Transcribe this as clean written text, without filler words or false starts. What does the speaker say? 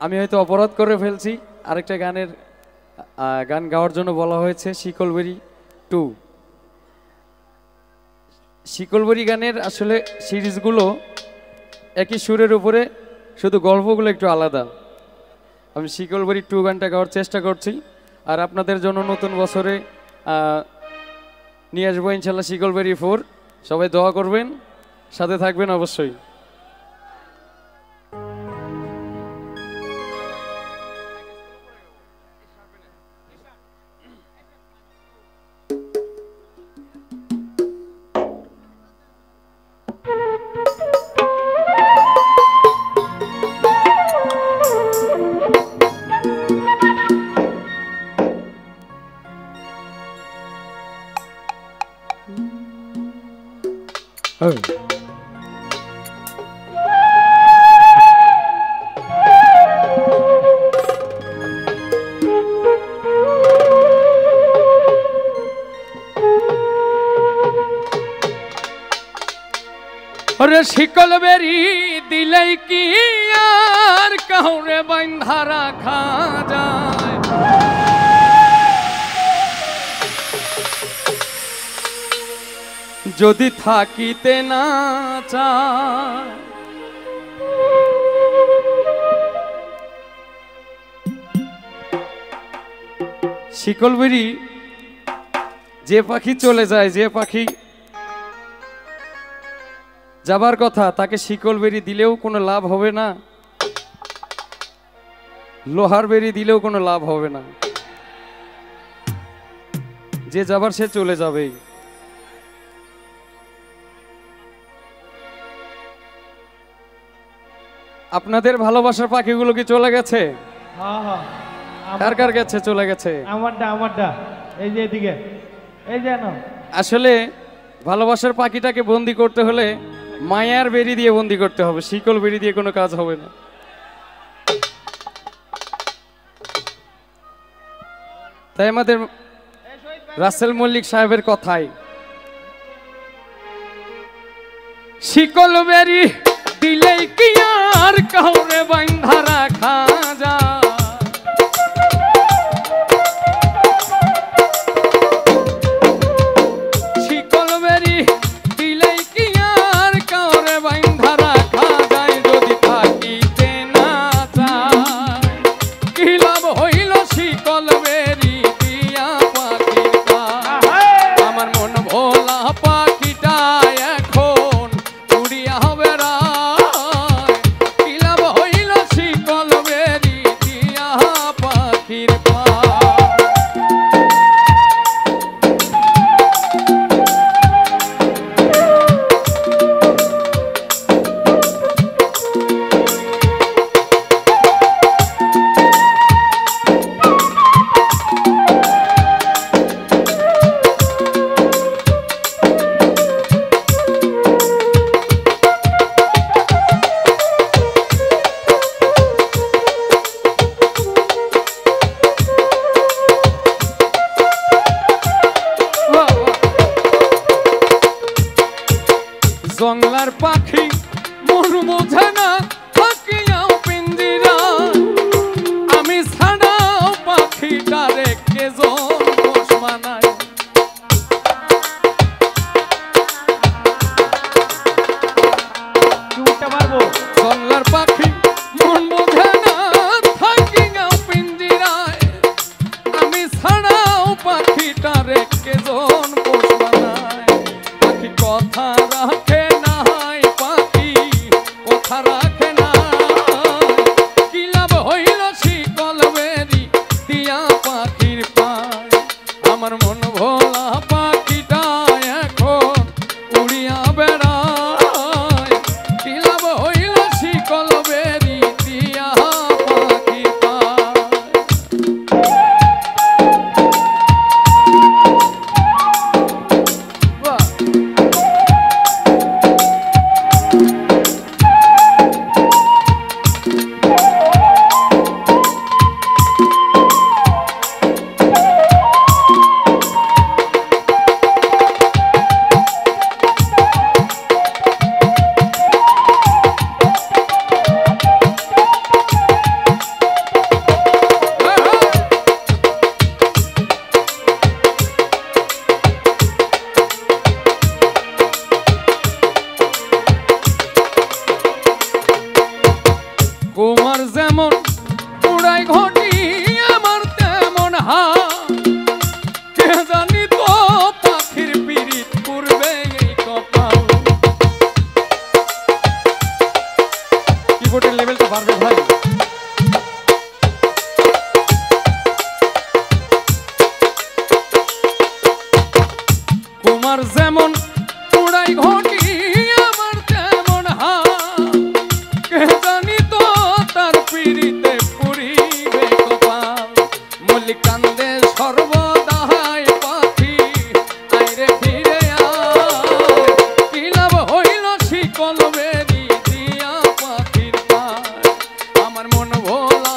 আমি হয়তো অপরাধ করে ফেলছি। আরেকটা গান গাওয়ার জন্য বলা হয়েছে, শিকলবেরি 2। শিকলবেরি গানের আসলে সিরিজগুলো একই সুরের উপরে, শুধু গল্পগুলো একটু আলাদা। আমি শিকলবেরি 2 গানটা গাওয়ার চেষ্টা করছি, আর আপনাদের জন্য নতুন বছরে নিয়ে আসবো ইনশাল্লাহ শিকলবেরি 4। সবাই দোয়া করবেন, সাথে থাকবেন অবশ্যই। শিকলবেরি দিলেই কি আর কাউরে বাঁধা রাখা যায়? যদি থাকিতে না চায়, শিকলবেরি যে পাখি চলে যায়, যে পাখি যাবার কথা, তাকে শিকলবেরি দিলেও কোনো লাভ হবে না, লোহার বেরি দিলেও কোনো লাভ হবে না। যে যাবার সে চলে যাবেই। আপনাদের ভালোবাসার পাখিগুলো কি চলে গেছে? কার কার গেছে? চলে গেছে? আমারটা এই যে এদিকে, এই যে না। আসলে ভালোবাসার পাখিটাকে বন্দি করতে হলে মায়ার বেরি দিয়ে বন্দি করতে হবে, শিকল বেরি দিয়ে কোনো কাজ হবে না। তাই আমাদের রাসেল মল্লিক সাহেবের কথাই, শিকল বেরি দিলেই কি আর কাউরে বাঁধা রাখা যায়? শিকল তোমার যেমন উড়াই ঘটি আমার তেমন কে জানি তো পাখির পিরিত পূর্বে এই কপাল। কিবোর্ডের লেভেলটা বাড়বে ভাই। তোমার যেমন উড়াই ঘটি আমার তেমন কে জানি তো তার পিড়িতে পুরিবে কপাল। মল্লিক কান্দে সর্বদাই পাখি আইরে ফিরে আয়, কি লাভ হইল শিকল বেরি দিয়া পাখির পায়। আমার মন ভোলা